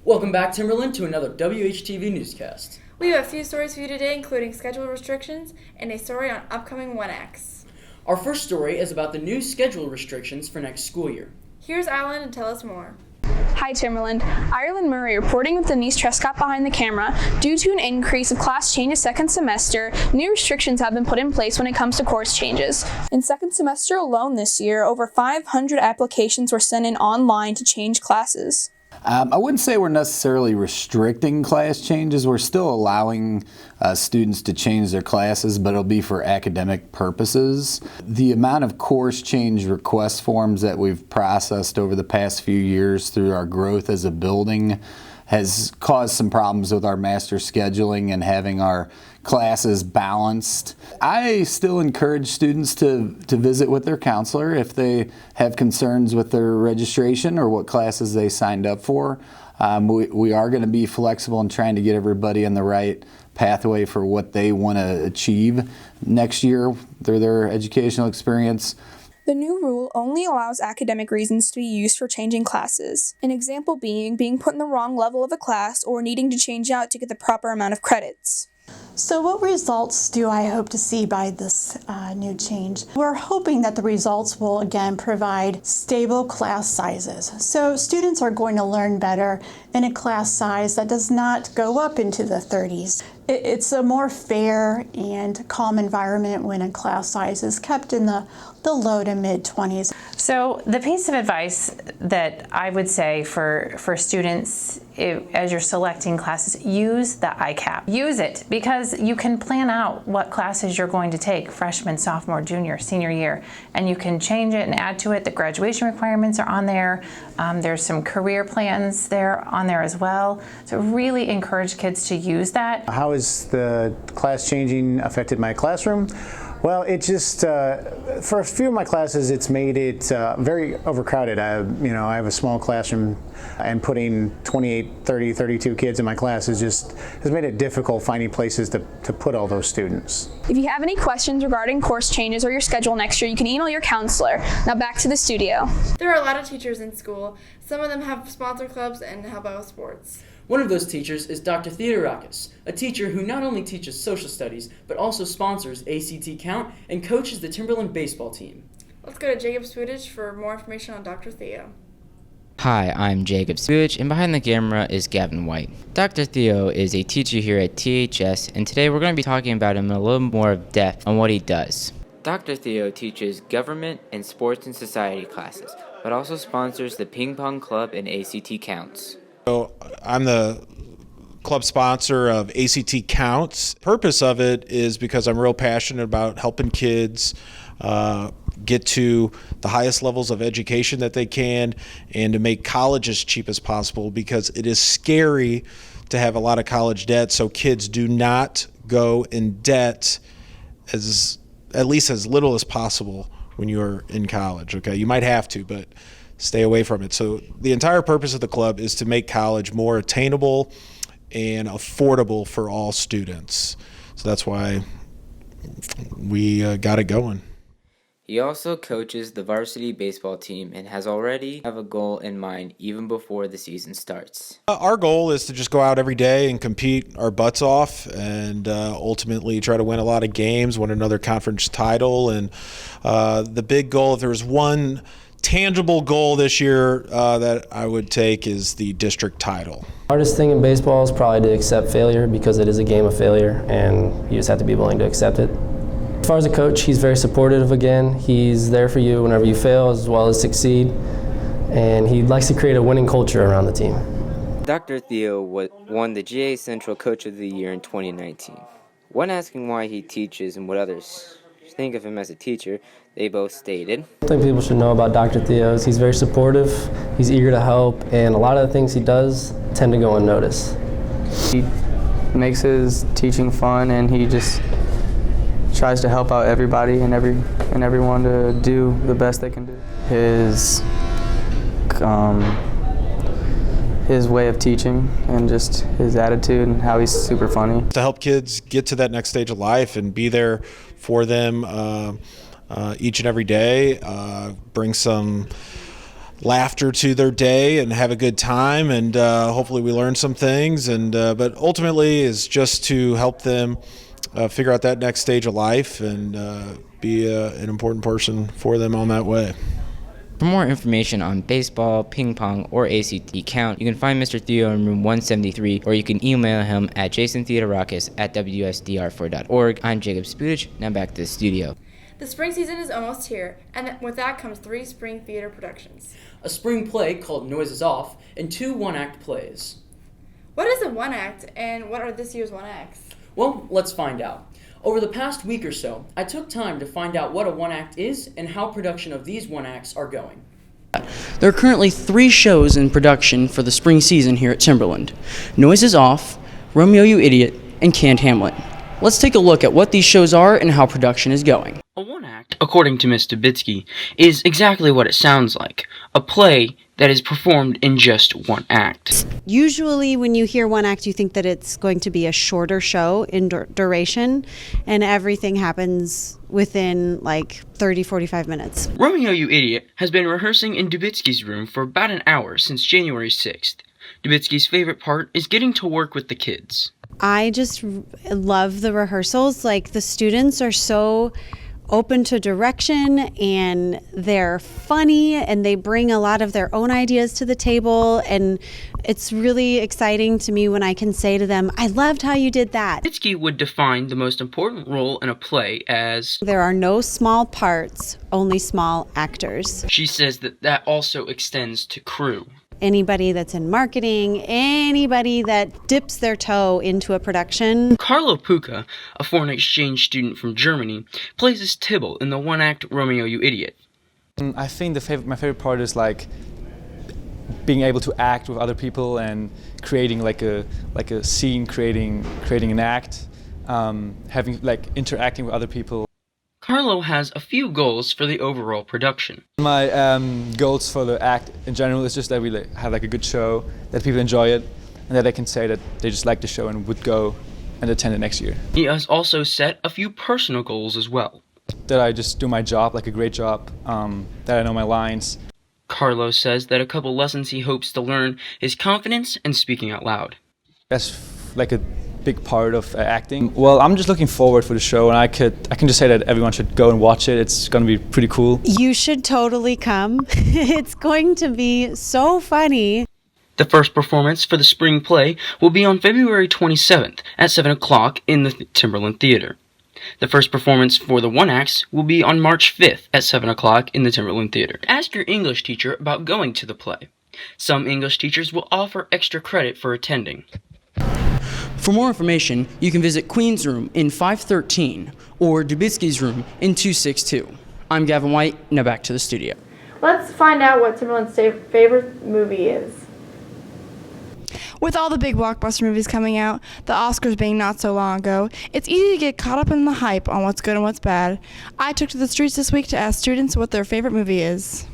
Welcome back, Timberland, to another WHTV Newscast. We have a few stories for you today, including schedule restrictions and a story on upcoming 1X. Our first story is about the new schedule restrictions for next school year. Here's Alan to tell us more. Hi Timberland, Ireland Murray reporting with Denise Trescott behind the camera. Due to an increase of class changes second semester, new restrictions have been put in place when it comes to course changes. In second semester alone this year, over 500 applications were sent in online to change classes. I wouldn't say we're necessarily restricting class changes. We're still allowing students to change their classes, but it'll be for academic purposes. The amount of course change request forms that we've processed over the past few years through our growth as a building has caused some problems with our master scheduling and having our classes balanced. I still encourage students to visit with their counselor if they have concerns with their registration or what classes they signed up for. We are going to be flexible in trying to get everybody in the right pathway for what they want to achieve next year through their educational experience. The new rule only allows academic reasons to be used for changing classes. An example being put in the wrong level of a class or needing to change out to get the proper amount of credits. So what results do I hope to see by this new change? We're hoping that the results will again provide stable class sizes. So students are going to learn better in a class size that does not go up into the 30s. It's a more fair and calm environment when a class size is kept in the low to mid 20s. So the piece of advice that I would say for students as you're selecting classes, use the ICAP. Use it because you can plan out what classes you're going to take freshman, sophomore, junior, senior year, and you can change it and add to it. The graduation requirements are on there. There's some career plans there on there as well. So really encourage kids to use that. How has the class changing affected my classroom? Well, it just, for a few of my classes, it's made it very overcrowded. I have a small classroom, and putting 28, 30, 32 kids in my class has made it difficult finding places to put all those students. If you have any questions regarding course changes or your schedule next year, you can email your counselor. Now back to the studio. There are a lot of teachers in school. Some of them have sponsor clubs and help out with sports. One of those teachers is Dr. Theodorakis, a teacher who not only teaches social studies, but also sponsors ACT Count and coaches the Timberland baseball team. Let's go to Jacob Swedish for more information on Dr. Theo. Hi, I'm Jacob Swedish, and behind the camera is Gavin White. Dr. Theo is a teacher here at THS, and today we're going to be talking about him in a little more depth on what he does. Dr. Theo teaches government and sports and society classes, but also sponsors the ping pong club and ACT Counts. So I'm the club sponsor of ACT Counts. Purpose of it is because I'm real passionate about helping kids get to the highest levels of education that they can and to make college as cheap as possible, because it is scary to have a lot of college debt. So kids do not go in debt at least as little as possible when you're in college. Okay, you might have to, but stay away from it. So the entire purpose of the club is to make college more attainable and affordable for all students. So that's why we got it going. He also coaches the varsity baseball team and has already have a goal in mind even before the season starts. Our goal is to just go out every day and compete our butts off and ultimately try to win a lot of games, win another conference title. And the big goal, if there was one tangible goal this year that I would take, is the district title. Hardest thing in baseball is probably to accept failure, because it is a game of failure and you just have to be willing to accept it. As far as a coach, he's very supportive again. He's there for you whenever you fail as well as succeed, and he likes to create a winning culture around the team. Dr. Theo won the GA Central Coach of the Year in 2019. When asking why he teaches and what others think of him as a teacher, they both stated, I think people should know about Dr. Theo is he's very supportive, he's eager to help, and a lot of the things he does tend to go unnoticed. He makes his teaching fun, and he just tries to help out everybody and everyone to do the best they can do. His way of teaching and just his attitude and how he's super funny. To help kids get to that next stage of life and be there for them each and every day, bring some laughter to their day and have a good time, and hopefully we learn some things. And but ultimately is just to help them figure out that next stage of life and be an important person for them on that way. For more information on baseball, ping pong, or ACT count, you can find Mr. Theo in room 173, or you can email him at jasontheodorakis@wsdr4.org. I'm Jacob Spudich. Now back to the studio. The spring season is almost here, and with that comes 3 spring theater productions. A spring play called Noises Off, and 2 one-act plays. What is a one-act, and what are this year's one-acts? Well, let's find out. Over the past week or so, I took time to find out what a one-act is and how production of these one-acts are going. There are currently 3 shows in production for the spring season here at Timberland. Noises Off, Romeo You Idiot, and Canned Hamlet. Let's take a look at what these shows are and how production is going. A one-act, according to Ms. Dubitsky, is exactly what it sounds like. A play that is performed in just one act. Usually when you hear one act, you think that it's going to be a shorter show in duration, and everything happens within like 30-45 minutes. Romeo You Idiot has been rehearsing in Dubitsky's room for about an hour since January 6th. Dubitsky's favorite part is getting to work with the kids. I just love the rehearsals. Like, the students are so open to direction, and they're funny, and they bring a lot of their own ideas to the table, and it's really exciting to me when I can say to them, I loved how you did that. Dubitsky would define the most important role in a play as, there are no small parts, only small actors. She says that also extends to crew. Anybody that's in marketing, anybody that dips their toe into a production. Carlo Puca, a foreign exchange student from Germany, plays as Tybalt in the one-act Romeo You Idiot. I think my favorite part is like being able to act with other people and creating like a scene, creating an act, having interacting with other people. Carlo has a few goals for the overall production. My goals for the act in general is just that we have a good show, that people enjoy it, and that they can say that they just like the show and would go and attend it next year. He has also set a few personal goals as well. That I just do my job, like a great job, that I know my lines. Carlo says that a couple lessons he hopes to learn is confidence and speaking out loud. That's like a big part of acting. Well, I'm just looking forward for the show, and I can just say that everyone should go and watch it. It's going to be pretty cool. You should totally come. It's going to be so funny. The first performance for the spring play will be on February 27th at 7 o'clock in the Timberland Theater. The first performance for the one acts will be on March 5th at 7 o'clock in the Timberland Theater. Ask your English teacher about going to the play. Some English teachers will offer extra credit for attending. For more information, you can visit Queen's room in 513 or Dubitsky's room in 262. I'm Gavin White, now back to the studio. Let's find out what Timberland's favorite movie is. With all the big blockbuster movies coming out, the Oscars being not so long ago, it's easy to get caught up in the hype on what's good and what's bad. I took to the streets this week to ask students what their favorite movie is.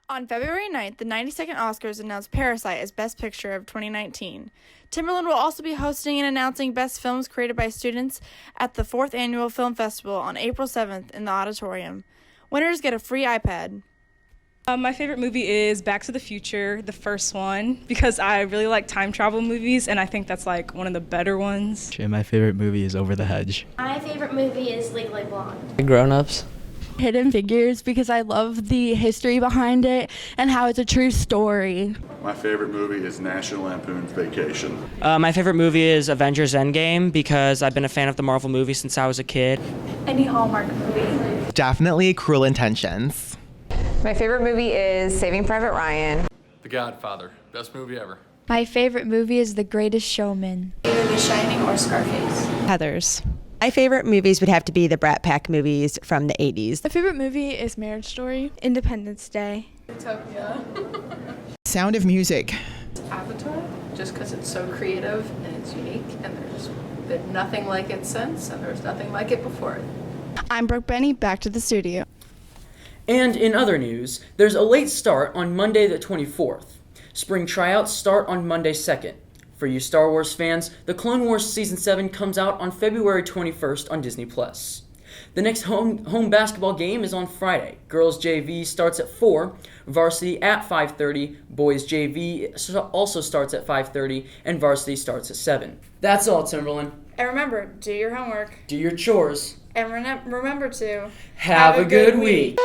On February 9th, the 92nd Oscars announced Parasite as Best Picture of 2019. Timberland will also be hosting and announcing best films created by students at the 4th Annual Film Festival on April 7th in the auditorium. Winners get a free iPad. My favorite movie is Back to the Future, the first one, because I really like time travel movies, and I think that's like one of the better ones. My favorite movie is Over the Hedge. My favorite movie is Legally Blonde. Grown Ups. Hidden Figures, because I love the history behind it and how it's a true story. My favorite movie is National Lampoon's Vacation. My favorite movie is Avengers Endgame, because I've been a fan of the Marvel movies since I was a kid. Any Hallmark movie. Definitely Cruel Intentions. My favorite movie is Saving Private Ryan. The Godfather. Best movie ever. My favorite movie is The Greatest Showman. Either The Shining or Scarface. Heathers. My favorite movies would have to be the Brat Pack movies from the 80s. My favorite movie is Marriage Story, Independence Day. Utopia. Sound of Music. Avatar, just because it's so creative and it's unique, and there's been nothing like it since, and there's nothing like it before it. I'm Brooke Benny, back to the studio. And in other news, there's a late start on Monday the 24th. Spring tryouts start on Monday 2nd. For you Star Wars fans, the Clone Wars Season 7 comes out on February 21st on Disney+. The next home basketball game is on Friday. Girls JV starts at 4, varsity at 5:30, boys JV also starts at 5:30, and varsity starts at 7. That's all, Timberland. And remember, do your homework. Do your chores. And remember to Have a good week.